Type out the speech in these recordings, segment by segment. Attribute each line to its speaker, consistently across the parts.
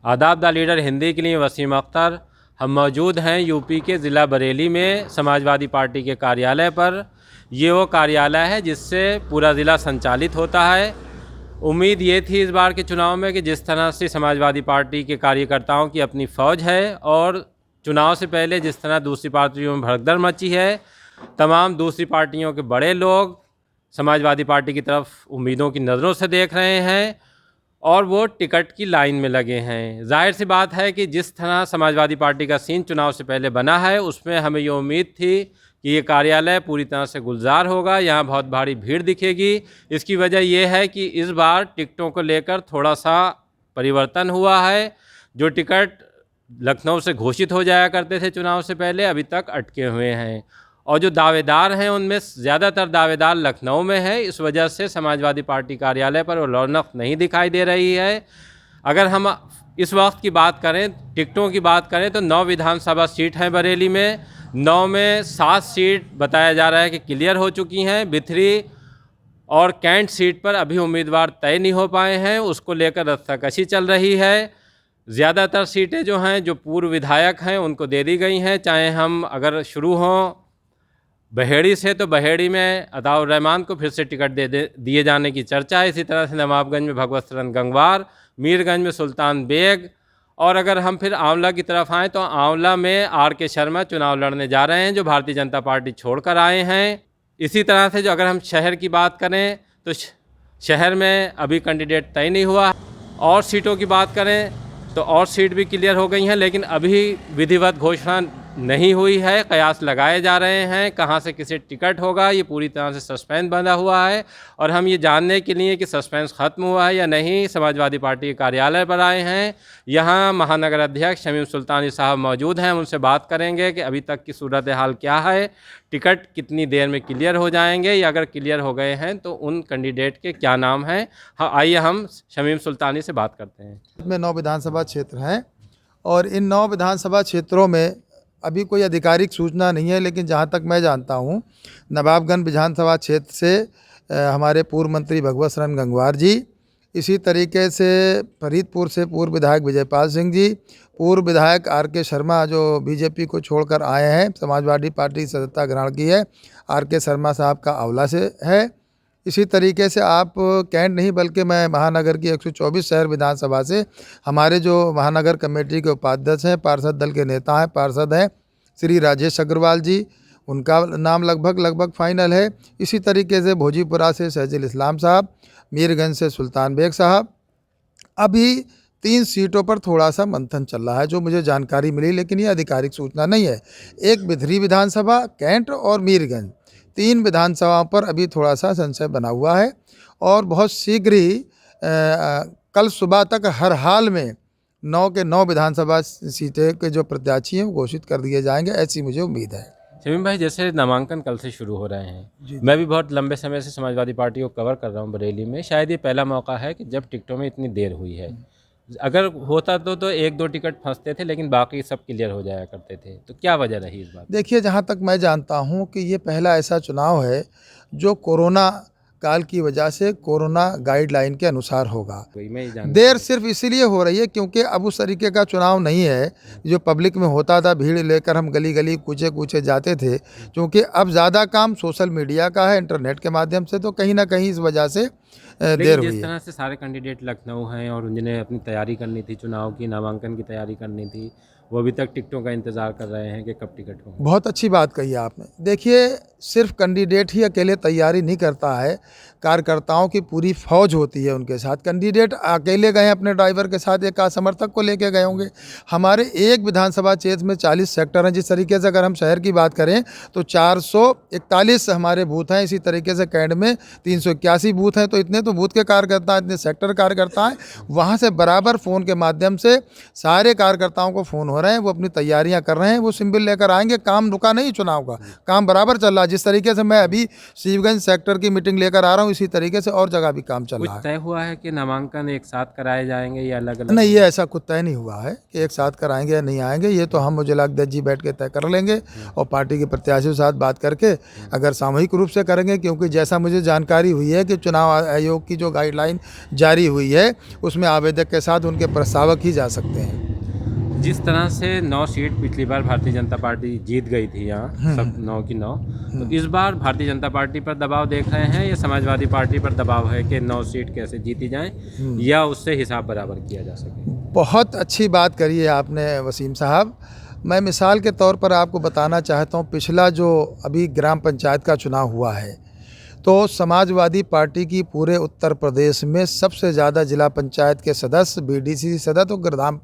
Speaker 1: आदाब the leader Hindi के लिए वसीम अख्तर। हम मौजूद हैं यूपी के ज़िला बरेली में समाजवादी पार्टी के कार्यालय पर। ये वो कार्यालय है जिससे पूरा ज़िला संचालित होता है। उम्मीद ये थी इस बार के चुनाव में कि जिस तरह से समाजवादी पार्टी के कार्यकर्ताओं की अपनी फ़ौज है और चुनाव से पहले जिस तरह दूसरी पार्टियों में भगदड़ मची है, तमाम दूसरी पार्टियों के बड़े लोग समाजवादी पार्टी की तरफ उम्मीदों की नज़रों से देख रहे हैं और वो टिकट की लाइन में लगे हैं। जाहिर सी बात है कि जिस तरह समाजवादी पार्टी का सीन चुनाव से पहले बना है, उसमें हमें ये उम्मीद थी कि ये कार्यालय पूरी तरह से गुलजार होगा, यहाँ बहुत भारी भीड़ दिखेगी। इसकी वजह यह है कि इस बार टिकटों को लेकर थोड़ा सा परिवर्तन हुआ है। जो टिकट लखनऊ से घोषित हो जाया करते थे चुनाव से पहले, अभी तक अटके हुए हैं और जो दावेदार हैं उनमें ज़्यादातर दावेदार लखनऊ में है। इस वजह से समाजवादी पार्टी कार्यालय पर वो रौनक नहीं दिखाई दे रही है। अगर हम इस वक्त की बात करें, टिकटों की बात करें, तो 9 विधानसभा सीट हैं बरेली में। 9 में 7 सीट बताया जा रहा है कि क्लियर हो चुकी हैं। बिथरी और कैंट सीट पर अभी उम्मीदवार तय नहीं हो पाए हैं, उसको लेकर रस्साकशी चल रही है। ज़्यादातर सीटें जो हैं, जो पूर्व विधायक हैं, उनको दे दी गई हैं। चाहे हम अगर शुरू हों बहेड़ी से, तो बहेड़ी में अताउर रहमान को फिर से टिकट दिए जाने की चर्चा है। इसी तरह से नवाबगंज में भगवत शरण गंगवार, मीरगंज में सुल्तान बेग, और अगर हम फिर आंवला की तरफ आएँ तो आंवला में RK शर्मा चुनाव लड़ने जा रहे हैं, जो भारतीय जनता पार्टी छोड़कर आए हैं। इसी तरह से जो अगर हम शहर की बात करें तो शहर में अभी कैंडिडेट तय नहीं हुआ। और सीटों की बात करें तो और सीट भी क्लियर हो गई हैं, लेकिन अभी विधिवत घोषणा नहीं हुई है। कयास लगाए जा रहे हैं कहाँ से किसे टिकट होगा, ये पूरी तरह से सस्पेंस बंधा हुआ है। और हम ये जानने के लिए कि सस्पेंस ख़त्म हुआ है या नहीं, समाजवादी पार्टी के कार्यालय पर आए हैं। यहाँ महानगर अध्यक्ष शमीम सुल्तानी साहब मौजूद हैं, उनसे बात करेंगे कि अभी तक की सूरत हाल क्या है, टिकट कितनी देर में क्लियर हो जाएंगे, या अगर क्लियर हो गए हैं तो उन कैंडिडेट के क्या नाम हैं। हाँ, आइए हम शमीम सुल्तानी से बात करते हैं।
Speaker 2: में 9 विधानसभा क्षेत्र हैं और इन 9 विधानसभा क्षेत्रों में अभी कोई आधिकारिक सूचना नहीं है, लेकिन जहाँ तक मैं जानता हूँ, नवाबगंज विधानसभा क्षेत्र से हमारे पूर्व मंत्री भगवत शरण गंगवार जी, इसी तरीके से फरीदपुर से पूर्व विधायक विजयपाल सिंह जी, पूर्व विधायक RK शर्मा जो बीजेपी को छोड़कर आए हैं, समाजवादी पार्टी सदस्यता ग्रहण की है, RK शर्मा साहब का आंवला से है। इसी तरीके से आप कैंट नहीं बल्कि मैं महानगर की 124 शहर विधानसभा से हमारे जो महानगर कमेटी के उपाध्यक्ष हैं, पार्षद दल के नेता हैं, पार्षद हैं श्री राजेश अग्रवाल जी, उनका नाम लगभग फाइनल है। इसी तरीके से भोजीपुरा से शहजुल इस्लाम साहब, मीरगंज से सुल्तान बेग साहब। अभी 3 सीटों पर थोड़ा सा मंथन चल रहा है, जो मुझे जानकारी मिली, लेकिन ये आधिकारिक सूचना नहीं है। एक बिथरी विधानसभा, कैंट और मीरगंज, 3 विधानसभाओं पर अभी थोड़ा सा संशय बना हुआ है और बहुत शीघ्र ही कल सुबह तक हर हाल में 9 के 9 विधानसभा सीटें के जो प्रत्याशी हैं वो घोषित कर दिए जाएंगे, ऐसी मुझे उम्मीद है।
Speaker 1: शमीम भाई, जैसे नामांकन कल से शुरू हो रहे हैं, मैं भी बहुत लंबे समय से समाजवादी पार्टी को कवर कर रहा हूं बरेली में। शायद ये पहला मौका है कि जब टिकटों में इतनी देर हुई है। अगर होता तो 1-2 टिकट फंसते थे, लेकिन बाकी सब क्लियर हो जाया करते थे। तो क्या वजह रही इस बात?
Speaker 2: देखिए, जहाँ तक मैं जानता हूँ कि ये पहला ऐसा चुनाव है जो कोरोना काल की वजह से कोरोना गाइडलाइन के अनुसार होगा। देर सिर्फ इसीलिए हो रही है क्योंकि अब उस तरीके का चुनाव नहीं है जो पब्लिक में होता था, भीड़ लेकर हम गली गली कूचे कूचे जाते थे। क्योंकि अब ज़्यादा काम सोशल मीडिया का है, इंटरनेट के माध्यम से, तो कहीं ना कहीं इस वजह से देर हुई है।
Speaker 1: जिस तरह से सारे कैंडिडेट लखनऊ हैं और जिन्हें अपनी तैयारी करनी थी, चुनाव की नामांकन की तैयारी करनी थी, वो अभी तक टिकटों का इंतज़ार कर रहे हैं कि कब टिकट हो।
Speaker 2: बहुत अच्छी बात कही आपने। देखिए, सिर्फ कैंडिडेट ही अकेले तैयारी नहीं करता है, कार्यकर्ताओं की पूरी फौज होती है उनके साथ। कैंडिडेट अकेले गए अपने ड्राइवर के साथ, एक समर्थक को लेके गए होंगे। हमारे एक विधानसभा क्षेत्र में 40 सेक्टर हैं। जिस तरीके से अगर हम शहर की बात करें तो 441 हमारे बूथ हैं। इसी तरीके से कैंट में 381 बूथ हैं। तो इतने तो बूथ के कार्यकर्ता, इतने सेक्टर कार्यकर्ता हैं। वहाँ से बराबर फ़ोन के माध्यम से सारे कार्यकर्ताओं को फ़ोन हो हो रहे हैं, वो अपनी तैयारियां कर रहे हैं, वो सिंबल लेकर आएंगे। काम रुका नहीं चुनाव का, काम बराबर चल रहा है। जिस तरीके से मैं अभी शिवगंज सेक्टर की मीटिंग लेकर आ रहा हूँ, इसी तरीके से और जगह भी काम चल
Speaker 1: कुछ
Speaker 2: रहा है।
Speaker 1: तय हुआ है कि नामांकन एक साथ कराए जाएंगे या अलग अलग?
Speaker 2: नहीं, ये ऐसा कुछ तय नहीं हुआ है कि एक साथ कराएंगे या नहीं आएंगे। ये तो हम जिला अध्यक्ष जी बैठ के तय कर लेंगे और पार्टी के प्रत्याशियों के साथ बात करके अगर सामूहिक रूप से करेंगे, क्योंकि जैसा मुझे जानकारी हुई है कि चुनाव आयोग की जो गाइडलाइन जारी हुई है उसमें आवेदक के साथ उनके प्रस्तावक ही जा सकते हैं।
Speaker 1: जिस तरह से 9 सीट पिछली बार भारतीय जनता पार्टी जीत गई थी यहाँ, सब 9 की 9, तो इस बार भारतीय जनता पार्टी पर दबाव देख रहे हैं या समाजवादी पार्टी पर दबाव है कि 9 सीट कैसे जीती जाएं या उससे हिसाब बराबर किया जा सके?
Speaker 2: बहुत अच्छी बात करी है आपने वसीम साहब। मैं मिसाल के तौर पर आपको बताना चाहता हूँ, पिछला जो अभी ग्राम पंचायत का चुनाव हुआ है तो समाजवादी पार्टी की पूरे उत्तर प्रदेश में सबसे ज़्यादा जिला पंचायत के सदस्य, बीडीसी सदस्य और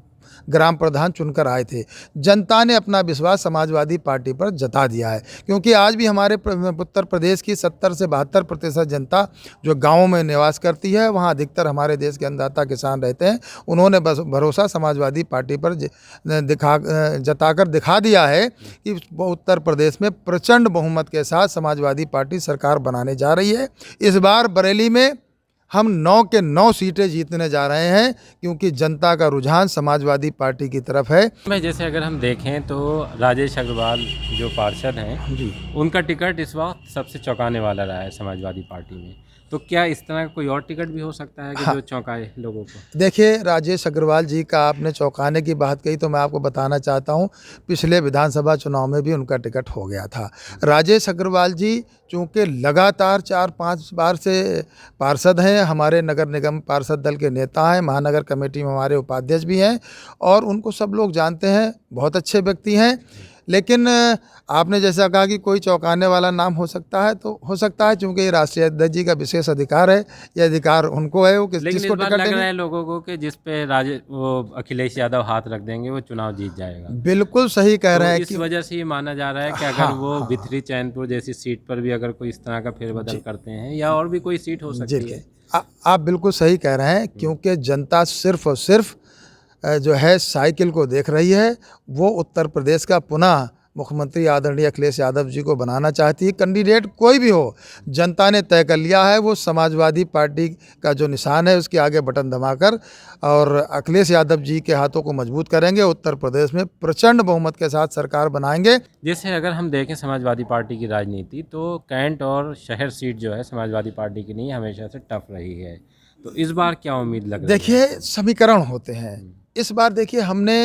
Speaker 2: ग्राम प्रधान चुनकर आए थे। जनता ने अपना विश्वास समाजवादी पार्टी पर जता दिया है, क्योंकि आज भी हमारे उत्तर प्रदेश की 70 से 72% जनता जो गाँवों में निवास करती है, वहाँ अधिकतर हमारे देश के अन्नदाता किसान रहते हैं। उन्होंने बस भरोसा समाजवादी पार्टी पर जताकर दिखा दिया है कि उत्तर प्रदेश में प्रचंड बहुमत के साथ समाजवादी पार्टी सरकार बनाने जा रही है। इस बार बरेली में हम 9 के 9 सीटें जीतने जा रहे हैं, क्योंकि जनता का रुझान समाजवादी पार्टी की तरफ है।
Speaker 1: मैं जैसे अगर हम देखें तो राजेश अग्रवाल जो पार्षद हैं
Speaker 2: जी,
Speaker 1: उनका टिकट इस वक्त सबसे चौंकाने वाला रहा है समाजवादी पार्टी में। तो क्या इस तरह का कोई और टिकट भी हो सकता है कि जो चौंकाए लोगों को?
Speaker 2: देखिए, राजेश अग्रवाल जी का आपने चौंकाने की बात कही तो मैं आपको बताना चाहता हूं, पिछले विधानसभा चुनाव में भी उनका टिकट हो गया था। राजेश अग्रवाल जी चूँकि लगातार 4-5 बार से पार्षद हैं, हमारे नगर निगम पार्षद दल के नेता हैं, महानगर कमेटी में हमारे उपाध्यक्ष भी हैं और उनको सब लोग जानते हैं, बहुत अच्छे व्यक्ति हैं। लेकिन आपने जैसा कहा कि कोई चौंकाने वाला नाम हो सकता है, तो हो सकता है, क्योंकि ये राष्ट्रीय अध्यक्ष जी का विशेष अधिकार है। ये अधिकार उनको है, वो
Speaker 1: लेकिन इस
Speaker 2: जिसको
Speaker 1: बार
Speaker 2: टिकट
Speaker 1: लग रहा
Speaker 2: देंगे।
Speaker 1: है लोगों को कि जिस पे वो अखिलेश यादव हाथ रख देंगे वो चुनाव जीत जाएगा।
Speaker 2: बिल्कुल सही कह
Speaker 1: तो
Speaker 2: रहे हैं
Speaker 1: इस
Speaker 2: कि
Speaker 1: वजह से ये माना जा रहा है कि अगर वो बिथरी चैनपुर जैसी सीट पर भी अगर कोई इस तरह का फेरबदल करते हैं या और भी कोई सीट हो सकती है।
Speaker 2: आप बिल्कुल सही कह रहे हैं, क्योंकि जनता सिर्फ और सिर्फ जो है साइकिल को देख रही है। वो उत्तर प्रदेश का पुनः मुख्यमंत्री आदरणीय अखिलेश यादव जी को बनाना चाहती है। कैंडिडेट कोई भी हो, जनता ने तय कर लिया है, वो समाजवादी पार्टी का जो निशान है उसके आगे बटन दबाकर और अखिलेश यादव जी के हाथों को मजबूत करेंगे। उत्तर प्रदेश में प्रचंड बहुमत के साथ सरकार बनाएंगे।
Speaker 1: जैसे अगर हम देखें समाजवादी पार्टी की राजनीति, तो कैंट और शहर सीट जो है समाजवादी पार्टी की नहीं हमेशा से टफ रही है, तो इस बार क्या उम्मीद लग रही है?
Speaker 2: देखिए, समीकरण होते हैं। इस बार देखिए, हमने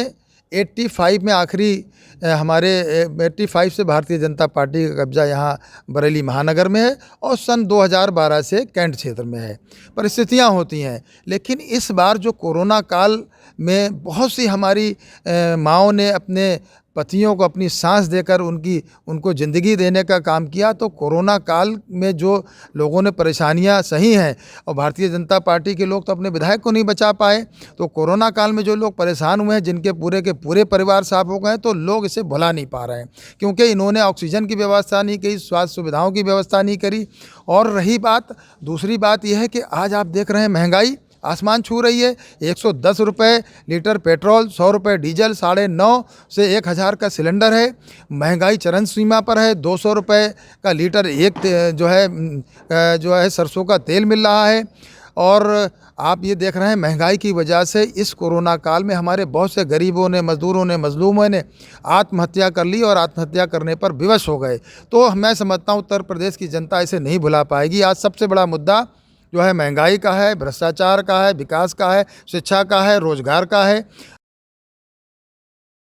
Speaker 2: 85 में आखिरी हमारे 85 से भारतीय जनता पार्टी का कब्जा यहाँ बरेली महानगर में है और सन 2012 से कैंट क्षेत्र में है। परिस्थितियाँ होती हैं, लेकिन इस बार जो कोरोना काल में बहुत सी हमारी माँओं ने अपने पतियों को अपनी सांस देकर उनको ज़िंदगी देने का काम किया, तो कोरोना काल में जो लोगों ने परेशानियां सही हैं और भारतीय जनता पार्टी के लोग तो अपने विधायक को नहीं बचा पाए, तो कोरोना काल में जो लोग परेशान हुए हैं, जिनके पूरे के पूरे परिवार साफ हो गए, तो लोग इसे भुला नहीं पा रहे हैं, क्योंकि इन्होंने ऑक्सीजन की व्यवस्था नहीं की, स्वास्थ्य सुविधाओं की व्यवस्था नहीं करी। और रही बात, दूसरी बात यह है कि आज आप देख रहे हैं महंगाई आसमान छू रही है। 110 रुपये लीटर पेट्रोल, 100 रुपये डीजल, 950 से 1000 का सिलेंडर है। महंगाई चरम सीमा पर है। 200 रुपये का लीटर जो है सरसों का तेल मिल रहा है। और आप ये देख रहे हैं महंगाई की वजह से इस कोरोना काल में हमारे बहुत से गरीबों ने, मजदूरों ने, मजलूमों ने आत्महत्या कर ली और आत्महत्या करने पर विवश हो गए। तो मैं समझता हूँ उत्तर प्रदेश की जनता इसे नहीं भुला पाएगी। आज सबसे बड़ा मुद्दा जो है महंगाई का है, भ्रष्टाचार का है, विकास का है, शिक्षा का है, रोजगार का है।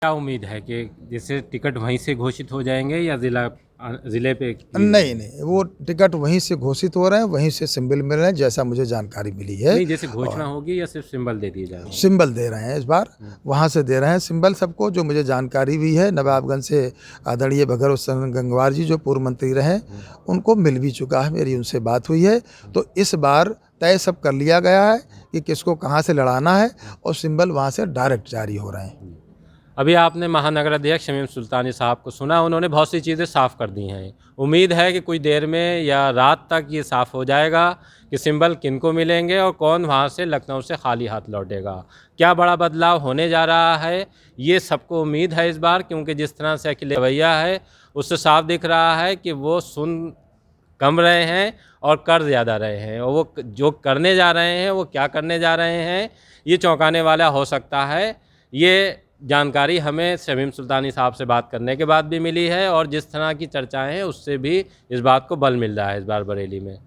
Speaker 1: क्या उम्मीद है कि जैसे टिकट वहीं से घोषित हो जाएंगे या जिले पे?
Speaker 2: नहीं, वो टिकट वहीं से घोषित हो रहे हैं, वहीं से सिंबल मिल रहे हैं, जैसा मुझे जानकारी मिली है।
Speaker 1: नहीं, जैसे घोषणा होगी या सिर्फ सिंबल दे दिए जाएंगे?
Speaker 2: सिंबल दे रहे हैं इस बार, वहाँ से दे रहे हैं सिंबल सबको। जो मुझे जानकारी भी है, नवाबगंज से आदरणीय भगत गंगवार जी जो पूर्व मंत्री रहे, उनको मिल भी चुका है, मेरी उनसे बात हुई है। तो इस बार तय सब कर लिया गया है कि किसको कहाँ से लड़ाना है और सिंबल वहाँ से डायरेक्ट जारी हो रहे हैं।
Speaker 1: अभी आपने महानगर अध्यक्ष शमीम सुल्तानी साहब को सुना, उन्होंने बहुत सी चीज़ें साफ़ कर दी हैं। उम्मीद है कि कुछ देर में या रात तक ये साफ़ हो जाएगा कि सिंबल किनको मिलेंगे और कौन वहाँ से लखनऊ से खाली हाथ लौटेगा। क्या बड़ा बदलाव होने जा रहा है ये सबको उम्मीद है इस बार, क्योंकि जिस तरह से अखिलेश रवैया है उससे साफ दिख रहा है कि वो सुन कम रहे हैं और कर ज़्यादा रहे हैं, और वो जो करने जा रहे हैं वो क्या करने जा रहे हैं ये चौंकाने वाला हो सकता है। ये जानकारी हमें शमीम सुल्तानी साहब से बात करने के बाद भी मिली है, और जिस तरह की चर्चाएं हैं उससे भी इस बात को बल मिल रहा है इस बार बरेली में।